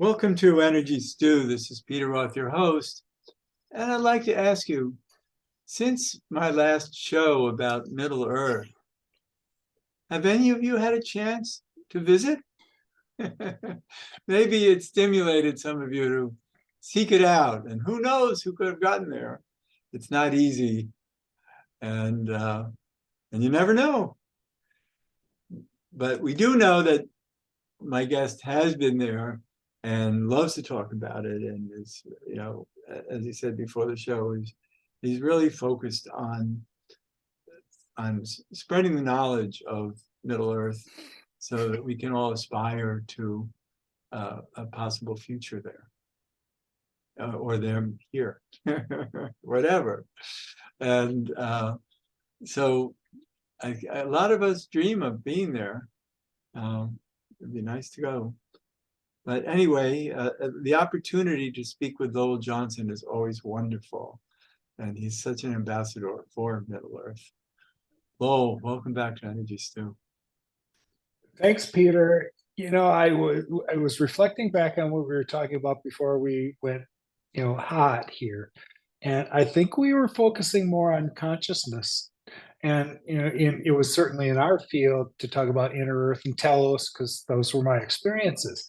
Welcome to Energy Stew. This is Peter Roth, your host. And I'd like to ask you, since my last show about Middle Earth, have any of you had a chance to visit? Maybe it stimulated some of you to seek it out. And who knows who could have gotten there? It's not easy. And you never know. But we do know that my guest has been there and loves to talk about it, and is, as he said before the show, he's really focused on spreading the knowledge of Middle Earth so that we can all aspire to a possible future there, or them here, whatever. And so a lot of us dream of being there. It'd be nice to go. But anyway, the opportunity to speak with Lowell Johnson is always wonderful. And he's such an ambassador for Middle Earth. Lowell, welcome back to Energy Stew. Thanks, Peter. I was reflecting back on what we were talking about before we went, hot here. And I think we were focusing more on consciousness. And, it was certainly in our field to talk about inner earth and Telos, because those were my experiences.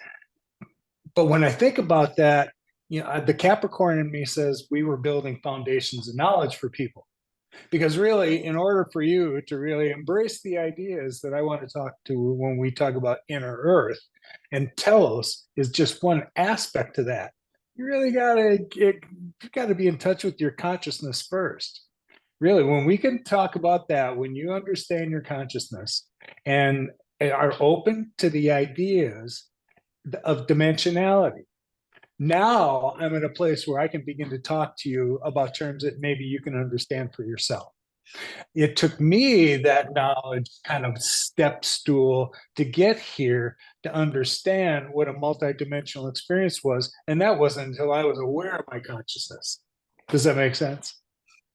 But when I think about that, the Capricorn in me says we were building foundations of knowledge for people. Because really, in order for you to really embrace the ideas that I want to talk to when we talk about inner earth, and Telos is just one aspect to that, you really gotta be in touch with your consciousness first. Really, when we can talk about that, when you understand your consciousness and are open to the ideas of dimensionality, now I'm in a place where I can begin to talk to you about terms that maybe you can understand for yourself. It took me that knowledge kind of step stool to get here to understand what a multidimensional experience was. And that wasn't until I was aware of my consciousness. Does that make sense?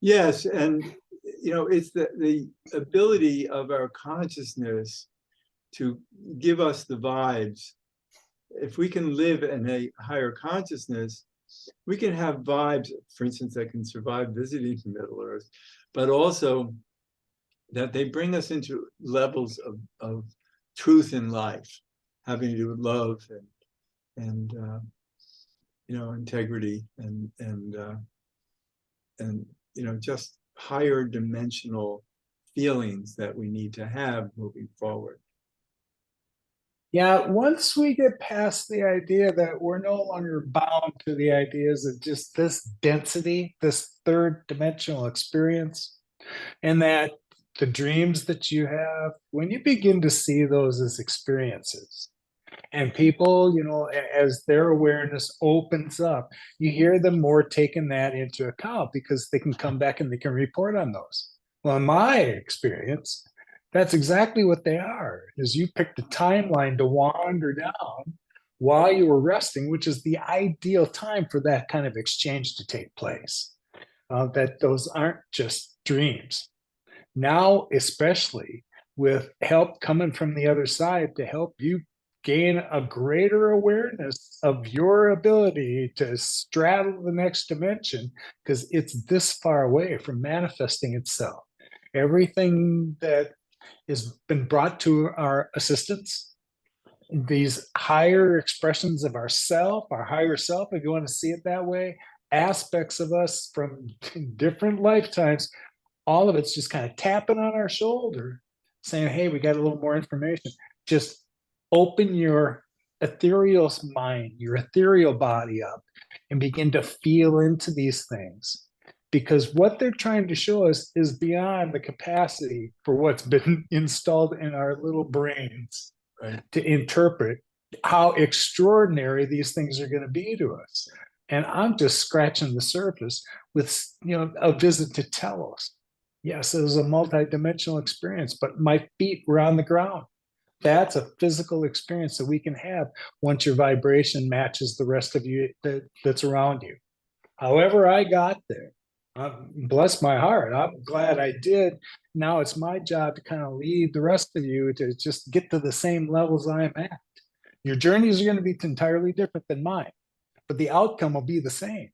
Yes, and it's the ability of our consciousness to give us the vibes. If we can live in a higher consciousness, we can have vibes, for instance, that can survive visiting Middle Earth, but also that they bring us into levels of truth in life, having to do with love and integrity and just higher dimensional feelings that we need to have moving forward. Yeah, once we get past the idea that we're no longer bound to the ideas of just this density, this third dimensional experience, and that the dreams that you have, when you begin to see those as experiences, and people, as their awareness opens up, you hear them more taking that into account because they can come back and they can report on those. Well, in my experience, that's exactly what they are, is you picked a timeline to wander down while you were resting, which is the ideal time for that kind of exchange to take place. That those aren't just dreams. Now, especially with help coming from the other side to help you gain a greater awareness of your ability to straddle the next dimension, because it's this far away from manifesting itself. Everything that has been brought to our assistance, these higher expressions of ourself, our higher self, if you want to see it that way, aspects of us from different lifetimes, all of it's just kind of tapping on our shoulder saying, hey, we got a little more information. Just open your ethereal mind, your ethereal body up, and begin to feel into these things. Because what they're trying to show us is beyond the capacity for what's been installed in our little brains, right, to interpret how extraordinary these things are going to be to us. And I'm just scratching the surface with, a visit to Telos. Yes, it was a multidimensional experience, but my feet were on the ground. That's a physical experience that we can have once your vibration matches the rest of you that's around you. However I got there, bless my heart, I'm glad I did. Now it's my job to kind of lead the rest of you to just get to the same levels I'm at. Your journeys are going to be entirely different than mine, but the outcome will be the same.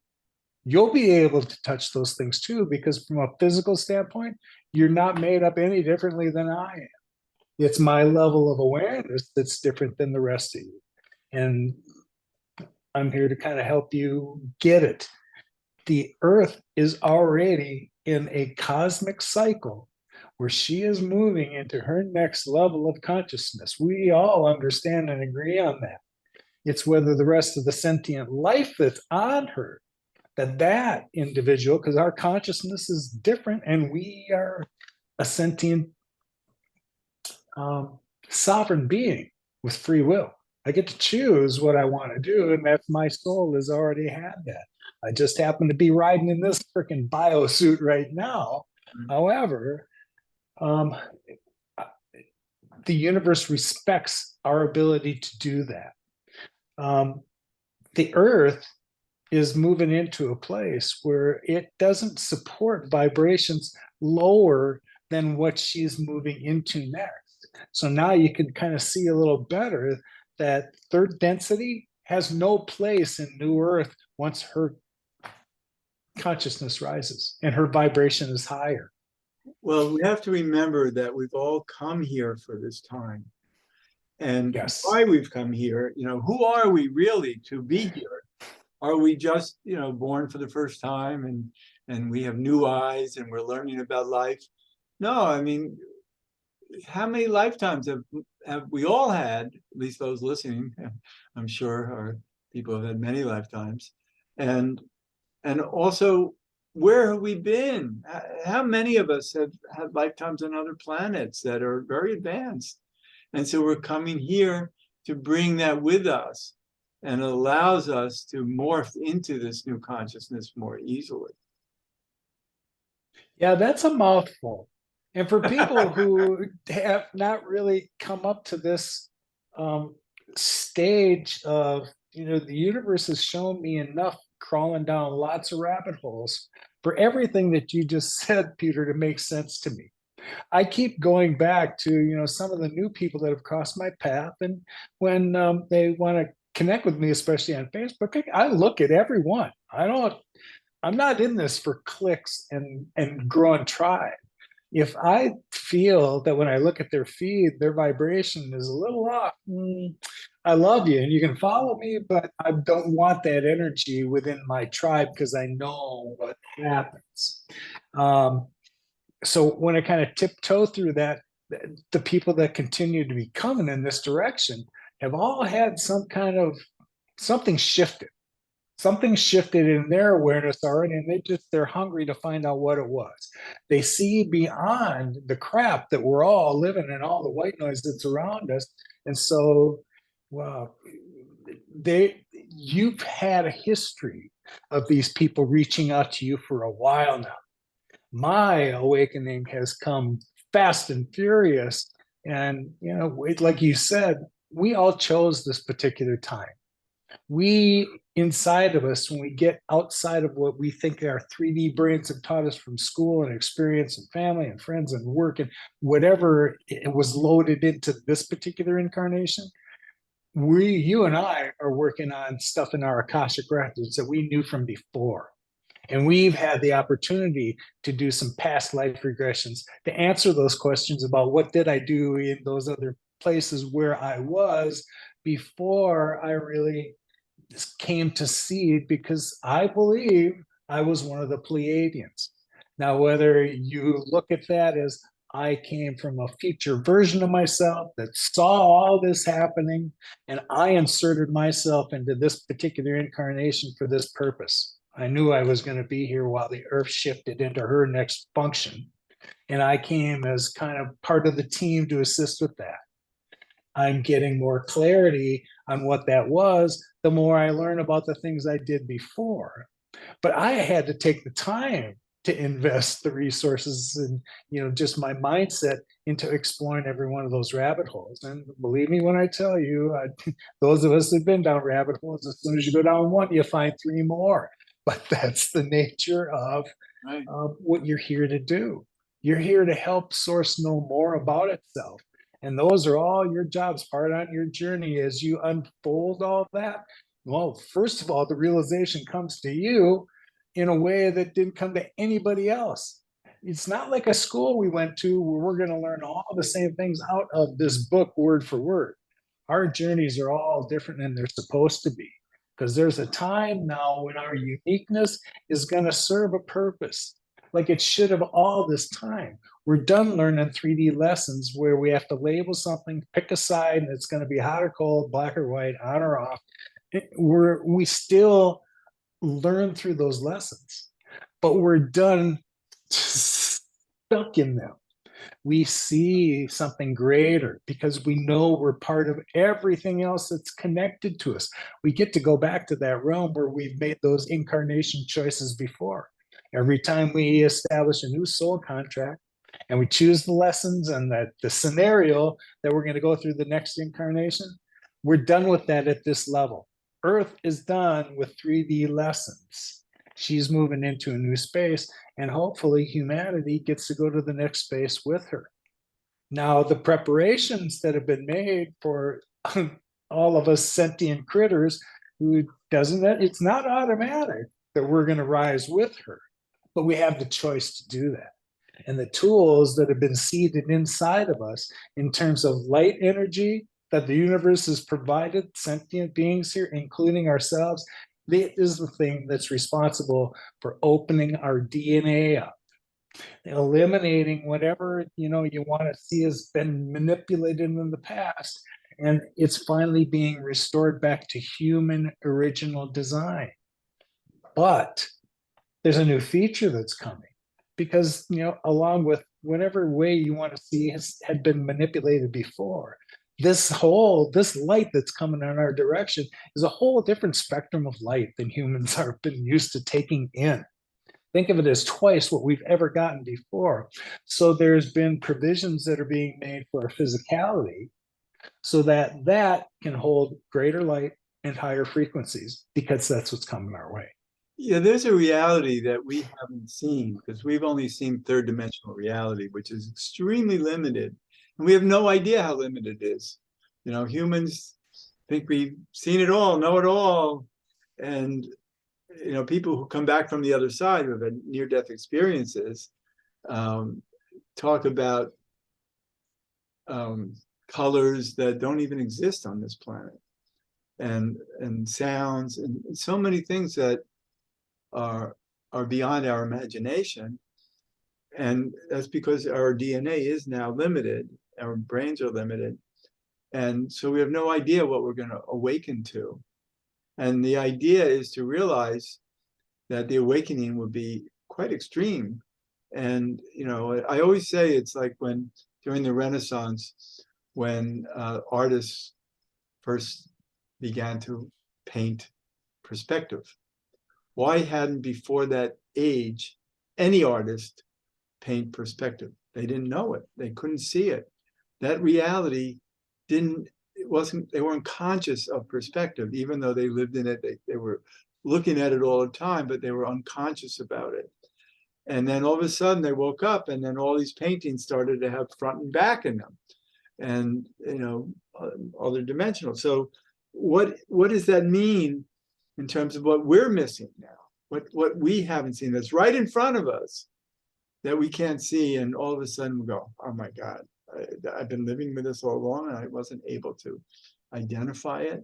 You'll be able to touch those things too, because from a physical standpoint, you're not made up any differently than I am. It's my level of awareness that's different than the rest of you. And I'm here to kind of help you get it. The earth is already in a cosmic cycle where she is moving into her next level of consciousness. We all understand and agree on that. It's whether the rest of the sentient life that's on her, that individual, because our consciousness is different and we are a sentient sovereign being with free will. I get to choose what I want to do, and that's my soul has already had that. I just happen to be riding in this freaking biosuit right now. However, the universe respects our ability to do that. The earth is moving into a place where it doesn't support vibrations lower than what she's moving into next. So now you can kind of see a little better that third density has no place in New Earth once her consciousness rises and her vibration is higher. Well, we have to remember that we've all come here for this time. And Yes. why we've come here, who are we really to be here? Are we just, born for the first time and we have new eyes and we're learning about life? No, I mean, how many lifetimes have we all had, at least those listening, I'm sure, or people have had many lifetimes. And also, where have we been? How many of us have had lifetimes on other planets that are very advanced? And so we're coming here to bring that with us, and it allows us to morph into this new consciousness more easily. Yeah, that's a mouthful. And for people who have not really come up to this stage of, the universe has shown me enough crawling down lots of rabbit holes for everything that you just said, Peter, to make sense to me. I keep going back to, some of the new people that have crossed my path. And when they want to connect with me, especially on Facebook, I look at everyone. I'm not in this for clicks and growing tribe. If I feel that when I look at their feed, their vibration is a little off, I love you and you can follow me, but I don't want that energy within my tribe because I know what happens. So when I kind of tiptoe through that, the people that continue to be coming in this direction have all had some kind of something shifted. Something shifted in their awareness already, and they're hungry to find out what it was. They see beyond the crap that we're all living in, all the white noise that's around us. And so, well, you've had a history of these people reaching out to you for a while now. My awakening has come fast and furious. And, like you said, we all chose this particular time. We, inside of us, when we get outside of what we think our 3D brains have taught us from school and experience and family and friends and work and whatever it was loaded into this particular incarnation, you and I are working on stuff in our Akashic records that we knew from before. And we've had the opportunity to do some past life regressions to answer those questions about what did I do in those other places where I was before I really came to see, because I believe I was one of the Pleiadians. Now, whether you look at that as I came from a future version of myself that saw all this happening, and I inserted myself into this particular incarnation for this purpose. I knew I was going to be here while the earth shifted into her next function. And I came as kind of part of the team to assist with that. I'm getting more clarity on what that was, the more I learn about the things I did before. But I had to take the time to invest the resources and, just my mindset into exploring every one of those rabbit holes. And believe me when I tell you, those of us who've been down rabbit holes, as soon as you go down one, you find three more. But that's the nature of what you're here to do. You're here to help Source know more about itself. And those are all your jobs, part on your journey as you unfold all that. Well, first of all, the realization comes to you in a way that didn't come to anybody else. It's not like a school we went to where we're going to learn all the same things out of this book word for word. Our journeys are all different than they're supposed to be, because there's a time now when our uniqueness is going to serve a purpose like it should have all this time. We're done learning 3D lessons where we have to label something, pick a side, and it's going to be hot or cold, black or white, on or off. We still learn through those lessons, but we're done stuck in them. We see something greater because we know we're part of everything else that's connected to us. We get to go back to that realm where we've made those incarnation choices before. Every time we establish a new soul contract and we choose the lessons and the scenario that we're going to go through the next incarnation, we're done with that at this level. Earth is done with 3D lessons. She's moving into a new space, and hopefully humanity gets to go to the next space with her. Now, the preparations that have been made for all of us sentient critters, who doesn't, it's not automatic that we're going to rise with her, but we have the choice to do that. And the tools that have been seeded inside of us in terms of light energy that the universe has provided sentient beings here, including ourselves, it is the thing that's responsible for opening our DNA up, eliminating whatever you want to see has been manipulated in the past, and it's finally being restored back to human original design. But there's a new feature that's coming, because along with whatever way you want to see had been manipulated before, this light that's coming in our direction is a whole different spectrum of light than humans are been used to taking in. Think of it as twice what we've ever gotten before. So there's been provisions that are being made for our physicality so that that can hold greater light and higher frequencies, because that's what's coming our way. Yeah, there's a reality that we haven't seen because we've only seen third dimensional reality, which is extremely limited. And we have no idea how limited it is. Humans think we've seen it all, know it all. And, people who come back from the other side who have had near-death experiences talk about colors that don't even exist on this planet, and sounds and so many things that are beyond our imagination. And that's because our DNA is now limited, our brains are limited, and so we have no idea what we're going to awaken to. And the idea is to realize that the awakening will be quite extreme. And I always say it's like when during the Renaissance, when artists first began to paint perspective. Why hadn't before that age any artist paint perspective? They didn't know it. They couldn't see it. That reality they weren't conscious of perspective, even though they lived in it. They were looking at it all the time, but they were unconscious about it. And then all of a sudden they woke up, and then all these paintings started to have front and back in them, and other dimensional. So what does that mean in terms of what we're missing now, what we haven't seen that's right in front of us that we can't see? And all of a sudden we go, oh my God, I've been living with this all along and I wasn't able to identify it.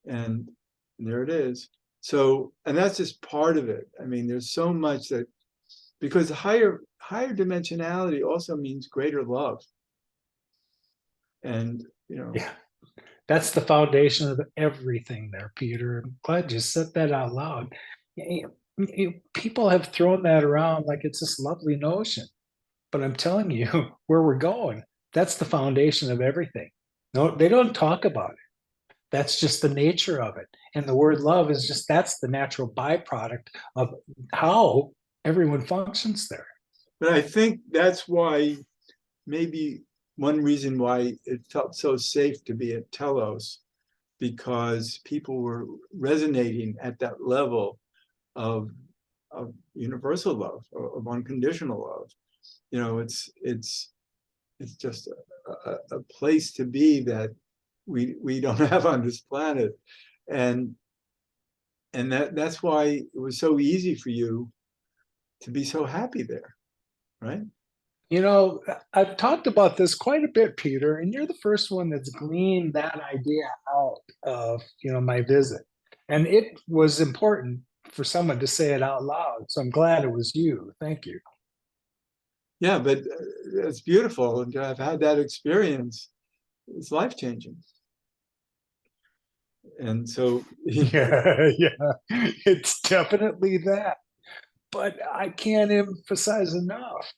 And there it is. So, and that's just part of it. I mean, there's so much that, because higher dimensionality also means greater love. And, Yeah. That's the foundation of everything there, Peter. I'm glad you said that out loud. People have thrown that around like it's this lovely notion, but I'm telling you where we're going. That's the foundation of everything. No, they don't talk about it. That's just the nature of it. And the word love is just, that's the natural byproduct of how everyone functions there. but I think that's why, maybe one reason why it felt so safe to be at Telos, because people were resonating at that level of universal love, of unconditional love. It's It's just a place to be that we don't have on this planet. And that's why it was so easy for you to be so happy there, right? You know, I've talked about this quite a bit, Peter, and you're the first one that's gleaned that idea out of, my visit. And it was important for someone to say it out loud. So I'm glad it was you. Thank you. Yeah, but it's beautiful. And I've had that experience. It's life-changing. And so, Yeah, yeah, it's definitely that. But I can't emphasize enough.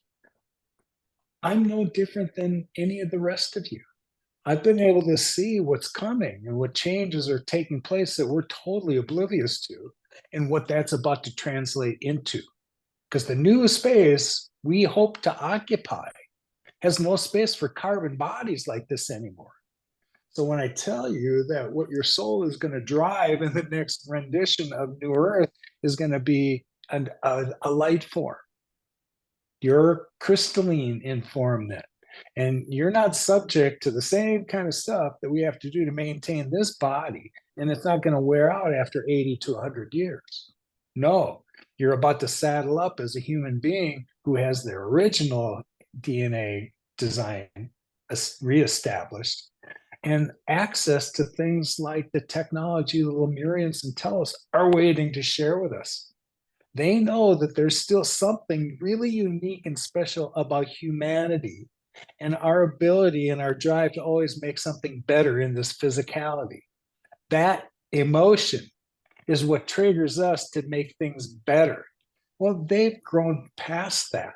I'm no different than any of the rest of you. I've been able to see what's coming and what changes are taking place that we're totally oblivious to, and what that's about to translate into. Because the new space we hope to occupy has no space for carbon bodies like this anymore. So when I tell you that what your soul is going to drive in the next rendition of New Earth is going to be a light form, you're crystalline in form then. And you're not subject to the same kind of stuff that we have to do to maintain this body. And it's not going to wear out after 80 to 100 years. No, you're about to saddle up as a human being who has their original DNA design reestablished, and access to things like the technology the Lemurians and Telos are waiting to share with us. They know that there's still something really unique and special about humanity and our ability and our drive to always make something better in this physicality. That emotion is what triggers us to make things better. Well, they've grown past that.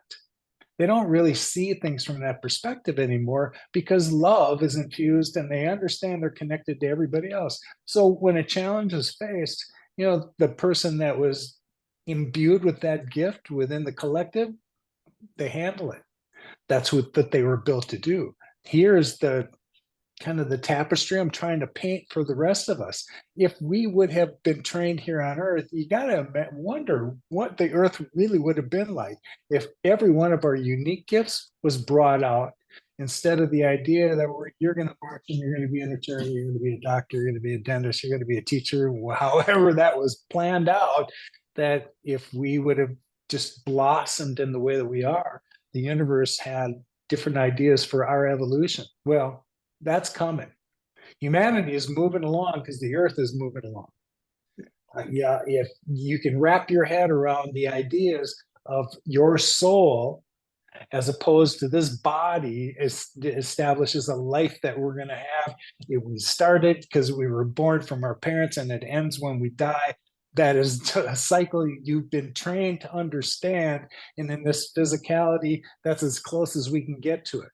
They don't really see things from that perspective anymore because love is infused and they understand they're connected to everybody else. So when a challenge is faced, the person that was imbued with that gift within the collective, they handle it. That's what that they were built to do. Here's the kind of the tapestry I'm trying to paint for the rest of us. If we would have been trained here on Earth, you got to wonder what the Earth really would have been like if every one of our unique gifts was brought out instead of the idea that you're going to march and you're going to be an attorney, you're going to be a doctor, you're going to be a dentist, you're going to be a teacher, however that was planned out. That if we would have just blossomed in the way that we are, the universe had different ideas for our evolution. Well, that's coming. Humanity is moving along because the earth is moving along. Yeah, if you can wrap your head around the ideas of your soul as opposed to this body establishes a life that we're going to have. We started because we were born from our parents and it ends when we die. That is a cycle you've been trained to understand. And in this physicality, that's as close as we can get to it.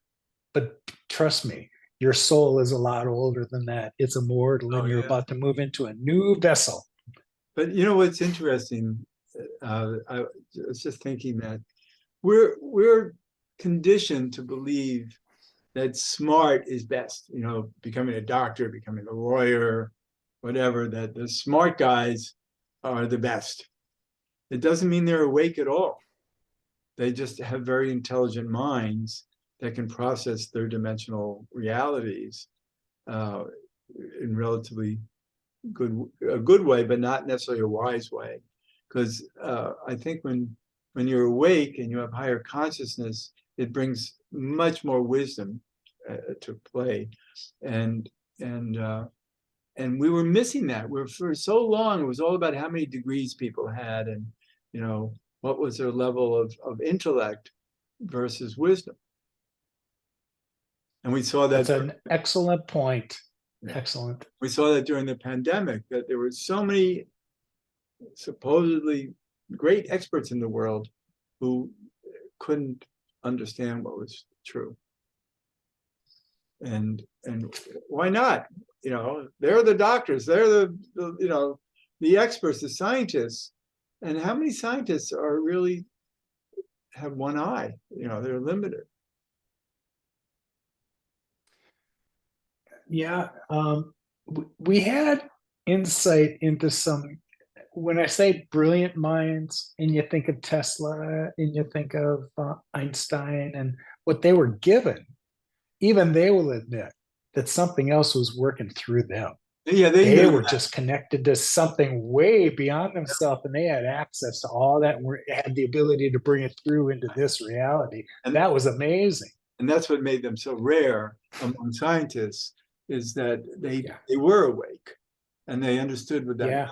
But trust me, your soul is a lot older than that. It's immortal, and you're about to move into a new vessel. But you know what's interesting? I was just thinking that we're conditioned to believe that smart is best. Becoming a doctor, becoming a lawyer, whatever. That the smart guys are the best. It doesn't mean they're awake at all. They just have very intelligent minds that can process their dimensional realities in relatively a good way, but not necessarily a wise way. Because I think when you're awake and you have higher consciousness, it brings much more wisdom to play, and we were missing that. For so long it was all about how many degrees people had, and what was their level of intellect versus wisdom. And we saw that. That's an excellent point. Yeah. Excellent. We saw that during the pandemic, that there were so many supposedly great experts in the world who couldn't understand what was true. And why not? They're the doctors, they're the experts, the scientists. And how many scientists are really have one eye? They're limited. Yeah, we had insight into some. When I say brilliant minds, and you think of Tesla, and you think of Einstein, and what they were given, even they will admit that something else was working through them. Yeah, they They knew were that. just connected to something way beyond themselves, and they had access to all that and had the ability to bring it through into this reality. And That was amazing. and that's what made them so rare among scientists, is that Yeah. they were awake and they understood what that Yeah.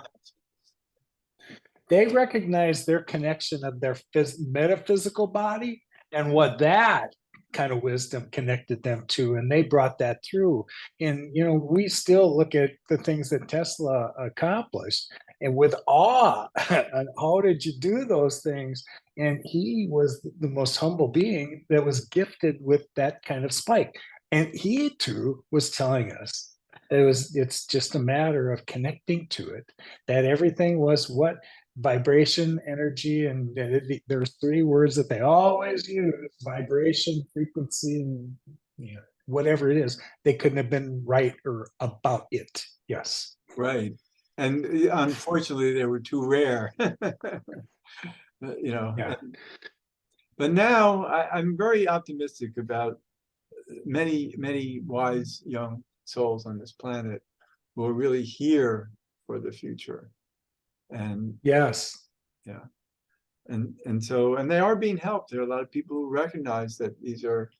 They recognized their connection of their metaphysical body and what that kind of wisdom connected them to, and they brought that through. And we still look at the things that Tesla accomplished and with awe. And how did you do those things? And he was the most humble being that was gifted with that kind of spike. And he too was telling us it's just a matter of connecting to it, that everything was what vibration, energy, and there's three words that they always use: vibration, frequency, and whatever it is. They couldn't have been right or about it. Yes. right. And unfortunately, they were too rare. Yeah. But now I'm very optimistic about many, many wise young souls on this planet who are really here for the future. And Yes. yeah, and they are being helped. There are a lot of people who recognize that these are,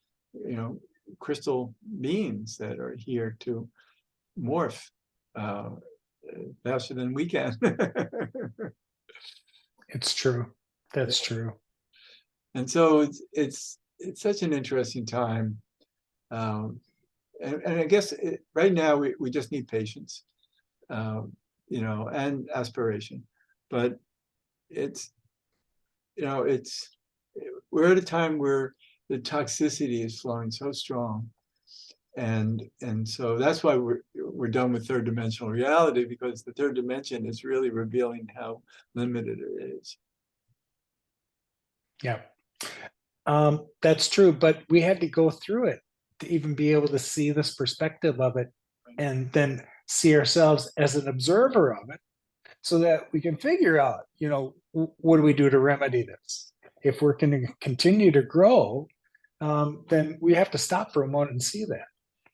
crystal beings that are here to morph uh, faster than we can. It's true. That's true. And so it's such an interesting time. Um, and I guess right now we just need patience, and aspiration. But it's, it's we're at a time where the toxicity is flowing so strong, and so that's why we're done with third dimensional reality, because the third dimension is really revealing how limited it is. Yeah. That's true. But we had to go through it to even be able to see this perspective of it, and then see ourselves as an observer of it, so that we can figure out, what do we do to remedy this? If we're going to continue to grow, then we have to stop for a moment and see that.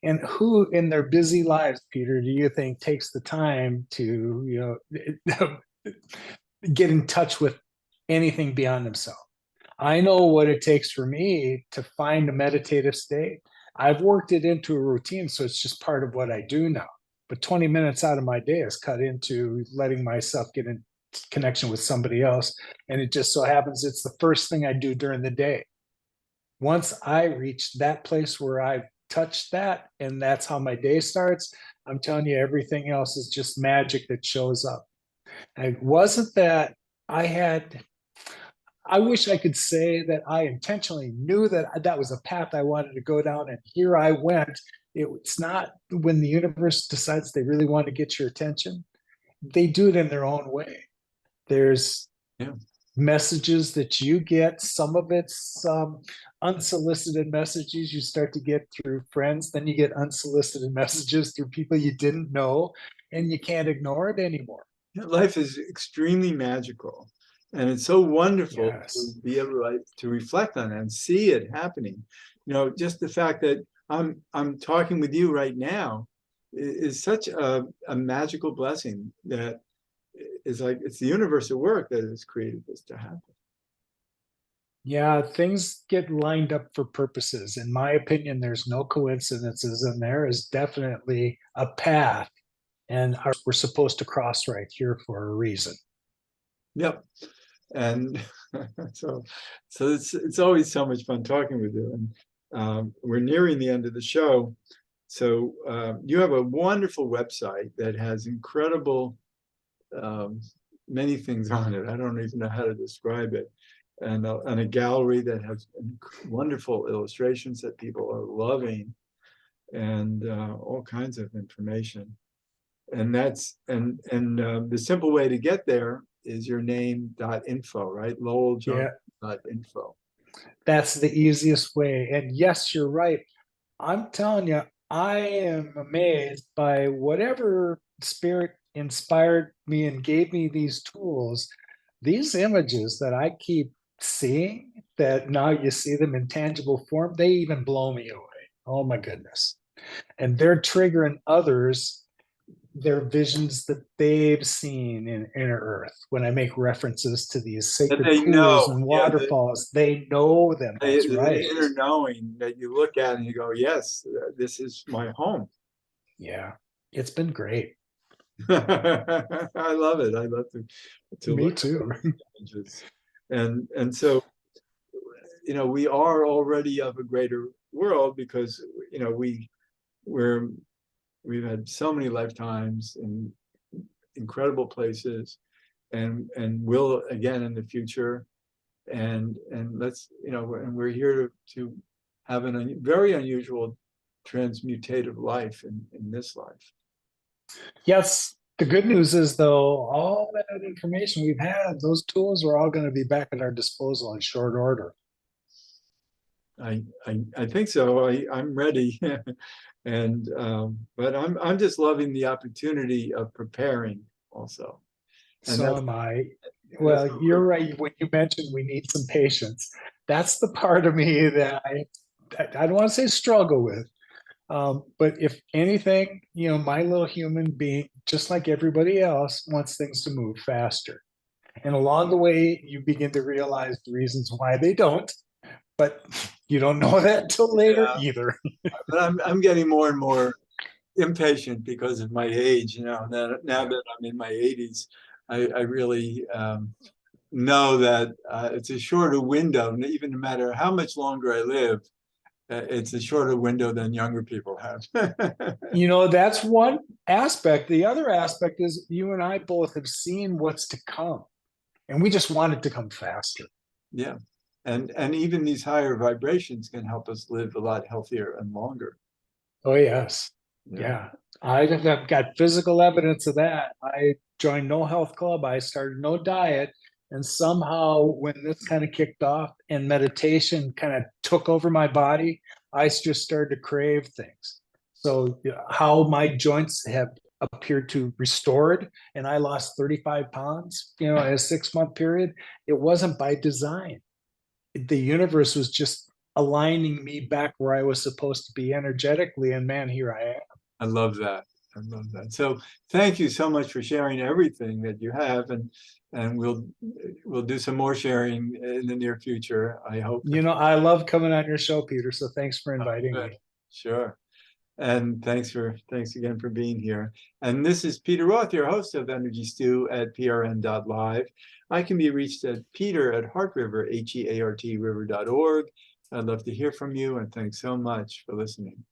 And who in their busy lives, Peter, do you think takes the time to, get in touch with anything beyond themselves? I know what it takes for me to find a meditative state. I've worked it into a routine, so it's just part of what I do now. But 20 minutes out of my day is cut into letting myself get in connection with somebody else. And it just so happens it's the first thing I do during the day. Once I reach that place where I've touched that, and that's how my day starts, I'm telling you, everything else is just magic that shows up. And it wasn't that I wish I could say that I intentionally knew that that was a path I wanted to go down, and here I went. It's not when the universe decides they really want to get your attention, they do it in their own way. There's Yeah. messages that you get. Some of it's unsolicited messages you start to get through friends. Then you get unsolicited messages through people you didn't know, and you can't ignore it anymore. Life is extremely magical, and it's so wonderful to Yes. be able to reflect on it and see it happening. Just the fact that I'm talking with you right now is such a magical blessing, that is like it's the universe at work that has created this to happen. Yeah, things get lined up for purposes. In my opinion, there's no coincidences, and there is definitely a path, and we're supposed to cross right here for a reason. Yep. And so it's always so much fun talking with you. And we're nearing the end of the show. So you have a wonderful website that has incredible, many things on it. I don't even know how to describe it. And a gallery that has wonderful illustrations that people are loving, and all kinds of information. And the simple way to get there is your name.info, right? Yeah, LowellJohnson.info. that's the easiest way. And yes, you're right. I'm telling you, I am amazed by whatever spirit inspired me and gave me these tools. These images that I keep seeing, that now you see them in tangible form, they even blow me away. Oh my goodness. And they're triggering others, their visions that they've seen in inner earth. When I make references to these That sacred they pools know, and yeah, waterfalls, they know them. That's the right. inner knowing that you look at and you go, yes, this is my home. Yeah. It's been great. I love it. I love to Me look at too. those images. And so, we are already of a greater world because, we're we've had so many lifetimes in incredible places and will again in the future. And let's, and we're here to have very unusual transmutative life in this life. Yes. The good news is, though, all that information we've had, those tools are all going to be back at our disposal in short order. I think so. I'm ready. And but I'm just loving the opportunity of preparing also. And So am I. that's Well, you're right. When you mentioned we need some patience, that's the part of me that I don't want to say struggle with. But if anything, my little human being, just like everybody else, wants things to move faster. And along the way, you begin to realize the reasons why they don't, but you don't know that until later yeah. either. But I'm getting more and more impatient because of my age. Now Yeah. that I'm in my 80s, I really know that it's a shorter window. Even no matter how much longer I live, it's a shorter window than younger people have. That's one aspect. The other aspect is you and I both have seen what's to come, and we just want it to come faster. Yeah. And even these higher vibrations can help us live a lot healthier and longer. Oh, yes. Yeah. Yeah. I've got physical evidence of that. I joined no health club. I started no diet. And somehow, when this kind of kicked off and meditation kind of took over my body, I just started to crave things. So, how my joints have appeared to restored, and I lost 35 pounds, in a 6-month period, it wasn't by design. The universe was just aligning me back where I was supposed to be energetically. And man, here I am. I love that. I love that. So thank you so much for sharing everything that you have, and we'll do some more sharing in the near future, I hope. I love coming on your show, Peter. So thanks for inviting Good. me. Sure. And thanks again for being here. And this is Peter Roth, your host of Energy Stew at prn.live. I can be reached at peter@heartriver, HEART river.org. I'd love to hear from you, and thanks so much for listening.